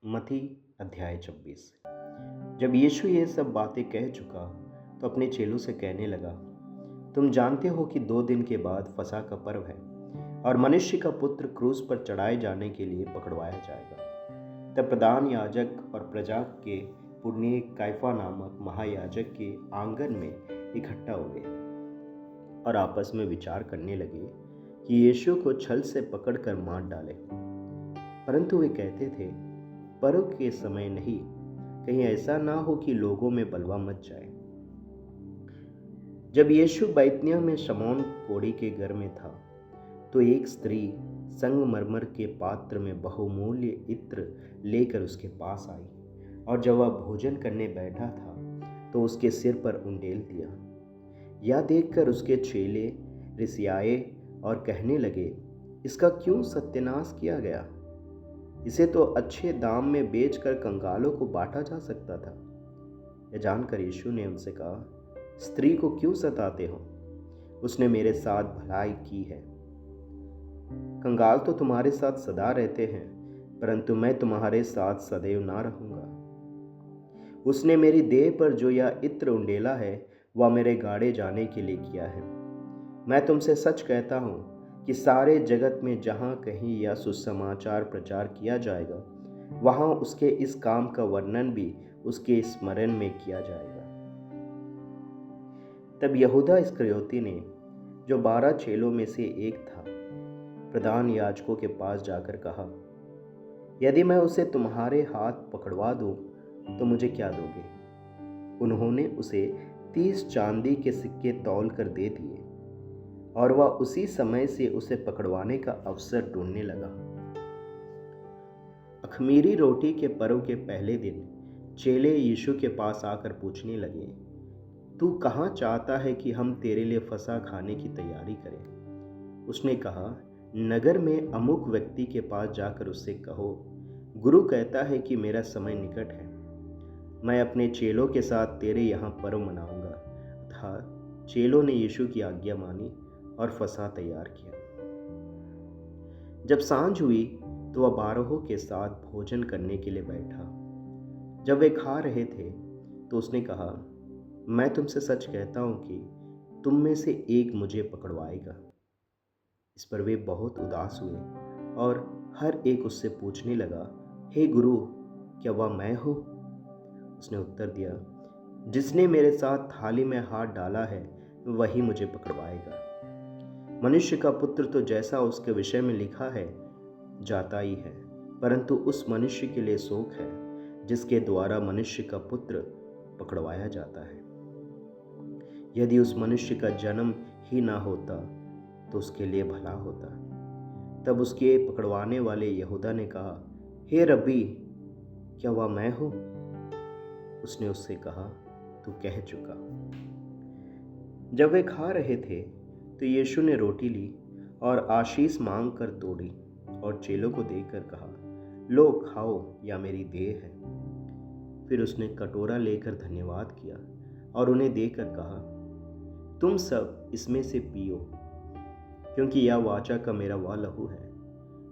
मत्ती अध्याय 26। जब यीशु ये सब बातें कह चुका तो अपने चेलों से कहने लगा, तुम जानते हो कि 2 दिन के बाद फसह का पर्व है और मनुष्य का पुत्र क्रूस पर चढ़ाए जाने के लिए पकड़वाया जाएगा। तब प्रधान याजक और प्रजा के पुरनिये काइफा नामक महायाजक के आंगन में इकट्ठा हो गए और आपस में विचार करने लगे कि यीशु को छल से पकड़कर मार डाले। परंतु वे कहते थे, पर्व के समय नहीं, कहीं ऐसा ना हो कि लोगों में बलवा मच जाए। जब यीशु बैतनिय्याह में शमौन कोढ़ी के घर में था तो एक स्त्री संगमरमर के पात्र में बहुमूल्य इत्र लेकर उसके पास आई और जब वह भोजन करने बैठा था तो उसके सिर पर उंडेल दिया। यह देखकर उसके चेले रिसियाए और कहने लगे, इसका क्यों सत्यानाश किया गया? इसे तो अच्छे दाम में बेचकर कंगालों को बांटा जा सकता था। यह जानकर यीशु ने उनसे कहा, स्त्री को क्यों सताते हो? उसने मेरे साथ भलाई की है। कंगाल तो तुम्हारे साथ सदा रहते हैं, परंतु मैं तुम्हारे साथ सदैव ना रहूंगा। उसने मेरी देह पर जो यह इत्र उंडेला है वह मेरे गाड़े जाने के लिए किया है। मैं तुमसे सच कहता हूं कि सारे जगत में जहां कहीं यह सुसमाचार प्रचार किया जाएगा, वहां उसके इस काम का वर्णन भी उसके स्मरण में किया जाएगा। तब यहूदा इस्करियोती ने, जो 12 चेलों में से एक था, प्रधान याजकों के पास जाकर कहा, यदि मैं उसे तुम्हारे हाथ पकड़वा दूं तो मुझे क्या दोगे? उन्होंने उसे 30 चांदी के सिक्के तौल कर दे दिए और वह उसी समय से उसे पकड़वाने का अवसर ढूंढने लगा। अख़मीरी रोटी के पर्व के पहले दिन चेले यीशु के पास आकर पूछने लगे, तू कहाँ चाहता है कि हम तेरे लिए फसह खाने की तैयारी करें? उसने कहा, नगर में अमुक व्यक्ति के पास जाकर उससे कहो, गुरु कहता है कि मेरा समय निकट है। मैं अपने चेलों के साथ तेरे यहाँ पर्व मनाऊंगा। अर्थात चेलों ने यीशु की आज्ञा मानी और फसह तैयार किया। जब सांझ हुई तो वह 12 के साथ भोजन करने के लिए बैठा। जब वे खा रहे थे तो उसने कहा, मैं तुमसे सच कहता हूं कि तुम में से एक मुझे पकड़वाएगा। इस पर वे बहुत उदास हुए और हर एक उससे पूछने लगा, हे गुरु, क्या वह मैं हूँ? उसने उत्तर दिया, जिसने मेरे साथ थाली में हाथ डाला है वही मुझे पकड़वाएगा। मनुष्य का पुत्र तो जैसा उसके विषय में लिखा है जाता ही है, परंतु उस मनुष्य के लिए शोक है जिसके द्वारा मनुष्य का पुत्र पकड़वाया जाता है। यदि उस मनुष्य का जन्म ही ना होता तो उसके लिए भला होता। तब उसके पकड़वाने वाले यहूदा ने कहा, हे रब्बी, क्या वह मैं हूँ? उसने उससे कहा, तू कह चुका। जब वे खा रहे थे तो यीशु ने रोटी ली और आशीष मांग कर तोड़ी और चेलों को देकर कहा, लो खाओ, यह मेरी देह है। फिर उसने कटोरा लेकर धन्यवाद किया और उन्हें देकर कहा, तुम सब इसमें से पियो, क्योंकि यह वाचा का मेरा वह लहू है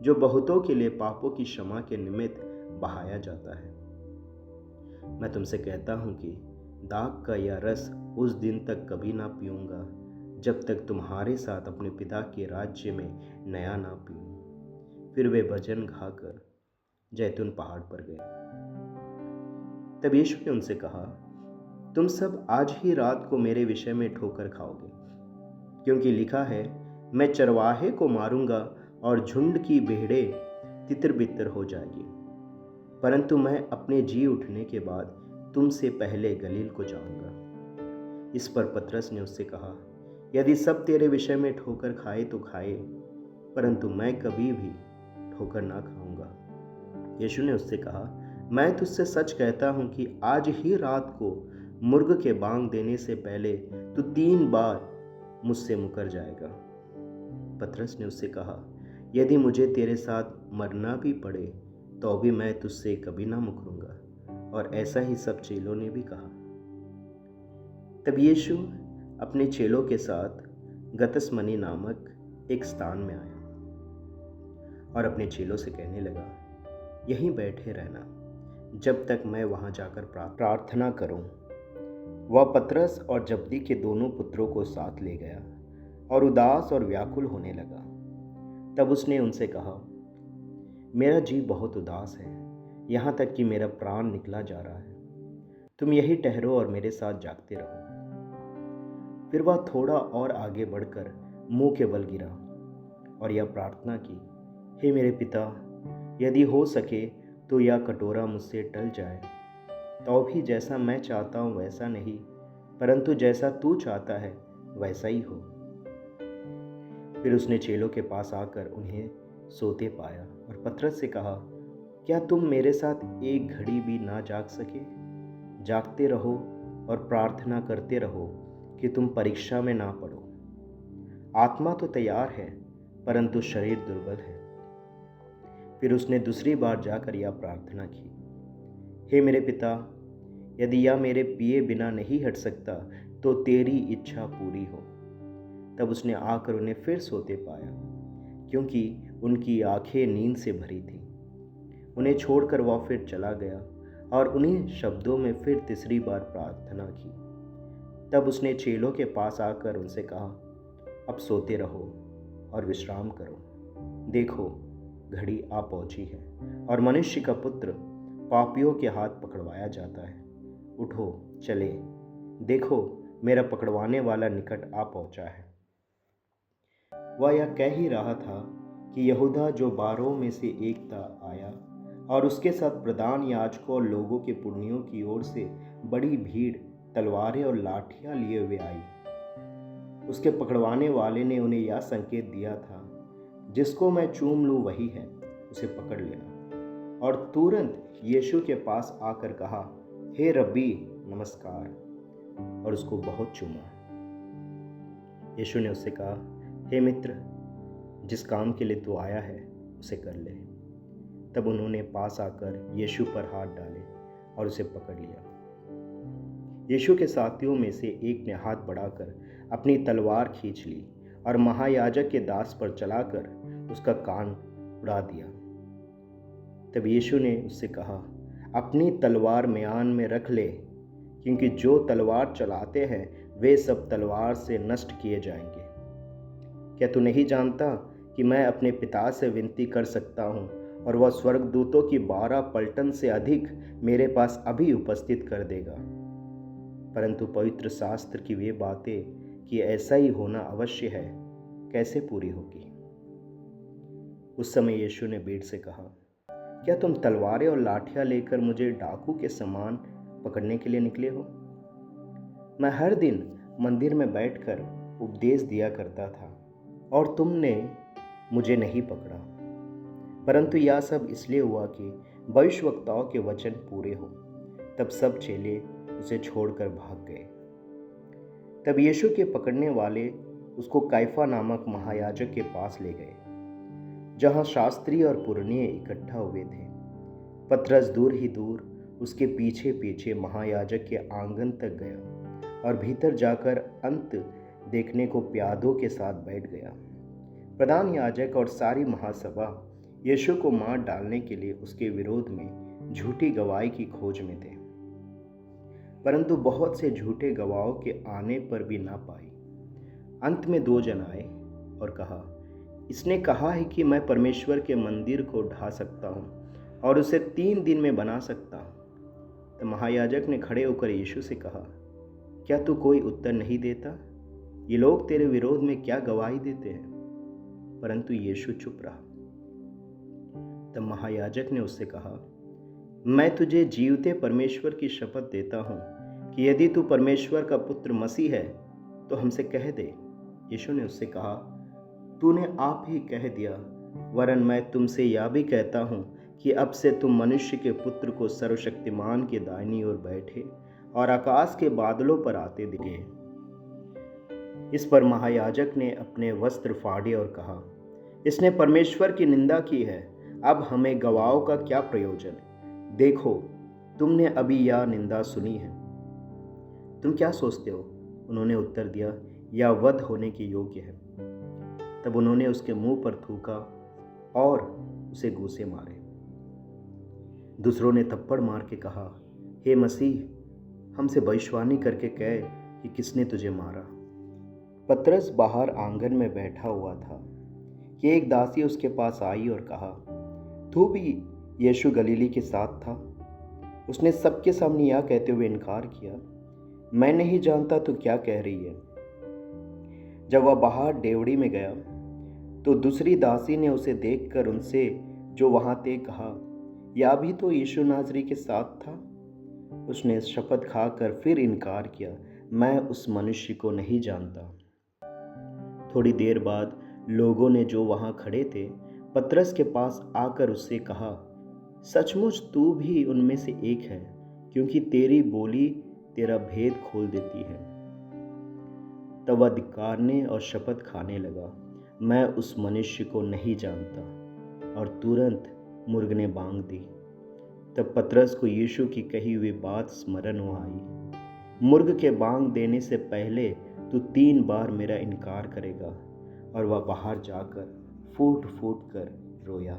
जो बहुतों के लिए पापों की क्षमा के निमित्त बहाया जाता है। मैं तुमसे कहता हूं कि दाख का यह रस उस दिन तक कभी ना पीऊंगा जब तक तुम्हारे साथ अपने पिता के राज्य में नया ना पीऊं। फिर वे भजन गाकर जैतून पहाड़ पर गए। तब यीशु ने उनसे कहा, तुम सब आज ही रात को मेरे विषय में ठोकर खाओगे, क्योंकि लिखा है, मैं चरवाहे को मारूंगा और झुंड की भेड़ें तितर बितर हो जाएगी। परंतु मैं अपने जी उठने के बाद तुमसे पहले गलील को जाऊंगा। इस पर पतरस ने उससे कहा, यदि सब तेरे विषय में ठोकर खाए तो खाए, परंतु मैं कभी भी ठोकर ना खाऊंगा। यीशु ने उससे कहा, मैं तुझसे सच कहता हूं कि आज ही रात को मुर्ग के बांग देने से पहले तू 3 बार मुझसे मुकर जाएगा। पतरस ने उससे कहा, यदि मुझे तेरे साथ मरना भी पड़े तो भी मैं तुझसे कभी ना मुकरूंगा। और ऐसा ही सब चेलों ने भी कहा। तब यीशु अपने चेलों के साथ गतसमनी नामक एक स्थान में आया और अपने चेलों से कहने लगा, यहीं बैठे रहना। जब तक मैं वहाँ जाकर प्रार्थना करूं। वह पतरस और जब्दी के दोनों पुत्रों को साथ ले गया और उदास और व्याकुल होने लगा। तब उसने उनसे कहा, मेरा जी बहुत उदास है, यहाँ तक कि मेरा प्राण निकला जा रहा है। तुम यहीं ठहरो और मेरे साथ जागते रहो। फिर वह थोड़ा और आगे बढ़कर मुंह के बल गिरा और यह प्रार्थना की, हे मेरे पिता, यदि हो सके तो यह कटोरा मुझसे टल जाए, तो भी जैसा मैं चाहता हूँ वैसा नहीं, परंतु जैसा तू चाहता है वैसा ही हो। फिर उसने चेलों के पास आकर उन्हें सोते पाया और पतरस से कहा, क्या तुम मेरे साथ एक घड़ी भी ना जाग सके? जागते रहो और प्रार्थना करते रहो कि तुम परीक्षा में ना पड़ो। आत्मा तो तैयार है, परंतु शरीर दुर्बल है। फिर उसने दूसरी बार जाकर यह प्रार्थना की, हे मेरे पिता, यदि यह मेरे पिए बिना नहीं हट सकता तो तेरी इच्छा पूरी हो। तब उसने आकर उन्हें फिर सोते पाया, क्योंकि उनकी आंखें नींद से भरी थीं। उन्हें छोड़कर वह फिर चला गया और उन्हीं शब्दों में फिर तीसरी बार प्रार्थना की। तब उसने चेलों के पास आकर उनसे कहा, अब सोते रहो और विश्राम करो। देखो, घड़ी आ पहुंची है और मनुष्य का पुत्र पापियों के हाथ पकड़वाया जाता है। उठो, चले, देखो, मेरा पकड़वाने वाला निकट आ पहुंचा है। वह यह कह ही रहा था कि यहूदा, जो 12 में से एक था, आया और उसके साथ प्रधान याजकों और लोगों के पुरनियों की ओर से बड़ी भीड़ तलवारें और लाठियां लिए हुए आई। उसके पकड़वाने वाले ने उन्हें यह संकेत दिया था, जिसको मैं चूम लूं वही है, उसे पकड़ लेना। और तुरंत यीशु के पास आकर कहा, हे रब्बी, नमस्कार, और उसको बहुत चूमा। यीशु ने उससे कहा, हे मित्र, जिस काम के लिए तू आया है उसे कर ले। तब उन्होंने पास आकर यीशु पर हाथ डाले और उसे पकड़ लिया। यीशु के साथियों में से एक ने हाथ बढ़ाकर अपनी तलवार खींच ली और महायाजक के दास पर चलाकर उसका कान उड़ा दिया। तब यीशु ने उससे कहा, अपनी तलवार म्यान में रख ले, क्योंकि जो तलवार चलाते हैं वे सब तलवार से नष्ट किए जाएंगे। क्या तू नहीं जानता कि मैं अपने पिता से विनती कर सकता हूँ और वह स्वर्गदूतों की 12 पलटन से अधिक मेरे पास अभी उपस्थित कर देगा? परंतु पवित्र शास्त्र की वे बातें कि ऐसा ही होना अवश्य है कैसे पूरी होगी? उस समय यीशु ने भीड़ से कहा, क्या तुम तलवारें और लाठियां लेकर मुझे डाकू के समान पकड़ने के लिए निकले हो? मैं हर दिन मंदिर में बैठकर उपदेश दिया करता था और तुमने मुझे नहीं पकड़ा, परंतु यह सब इसलिए हुआ कि भविष्यवक्ताओं के वचन पूरे हो। तब सब चेले उसे छोड़कर भाग गए। तब यीशु के पकड़ने वाले उसको काइफा नामक महायाजक के पास ले गए, जहां शास्त्री और पुरनिये इकट्ठा हुए थे। पतरस दूर ही दूर उसके पीछे पीछे महायाजक के आंगन तक गया और भीतर जाकर अंत देखने को प्यादों के साथ बैठ गया। प्रधान याजक और सारी महासभा यीशु को मार डालने के लिए उसके विरोध में झूठी गवाही की खोज में थे, परंतु बहुत से झूठे गवाहों के आने पर भी ना पाई। अंत में 2 जन आए और कहा, इसने कहा है कि मैं परमेश्वर के मंदिर को ढा सकता हूँ और उसे 3 दिन में बना सकता हूँ। तो महायाजक ने खड़े होकर यीशु से कहा, क्या तू कोई उत्तर नहीं देता? ये लोग तेरे विरोध में क्या गवाही देते हैं? परंतु यीशु चुप रहा। तब महायाजक ने उससे कहा, मैं तुझे जीवते परमेश्वर की शपथ देता हूँ कि यदि तू परमेश्वर का पुत्र मसीह है तो हमसे कह दे। यीशु ने उससे कहा, तूने आप ही कह दिया, वरन मैं तुमसे यह भी कहता हूँ कि अब से तुम मनुष्य के पुत्र को सर्वशक्तिमान के दाहिनी ओर बैठे और आकाश के बादलों पर आते दिखे। इस पर महायाजक ने अपने वस्त्र फाड़े और कहा, इसने परमेश्वर की निंदा की है, अब हमें गवाहों का क्या प्रयोजन? देखो, तुमने अभी यह निंदा सुनी है, तुम क्या सोचते हो? उन्होंने उत्तर दिया, यह वध होने के योग्य है। तब उन्होंने उसके मुंह पर थूका और उसे घूंसे मारे। दूसरों ने थप्पड़ मार के कहा, हे मसीह, हमसे भविष्यवाणी करके कह कि किसने तुझे मारा। पतरस बाहर आंगन में बैठा हुआ था कि एक दासी उसके पास आई और कहा, तू भी यीशु गलीली के साथ था। उसने सबके सामने यह कहते हुए इनकार किया, मैं नहीं जानता तू क्या कह रही है। जब वह बाहर डेवढ़ी में गया तो दूसरी दासी ने उसे देखकर उनसे जो वहां थे कहा, यह भी तो यीशु नासरी के साथ था। उसने शपथ खाकर फिर इनकार किया, मैं उस मनुष्य को नहीं जानता। थोड़ी देर बाद लोगों ने जो वहां खड़े थे पतरस के पास आकर उससे कहा, सचमुच तू भी उनमें से एक है, क्योंकि तेरी बोली तेरा भेद खोल देती है। तब वह धिक्कारने और शपथ खाने लगा, मैं उस मनुष्य को नहीं जानता, और तुरंत मुर्ग ने बांग दी। तब पतरस को यीशु की कही हुई बात स्मरण आई, मुर्ग के बांग देने से पहले तू 3 बार मेरा इनकार करेगा। और वह बाहर जाकर फूट फूट कर रोया।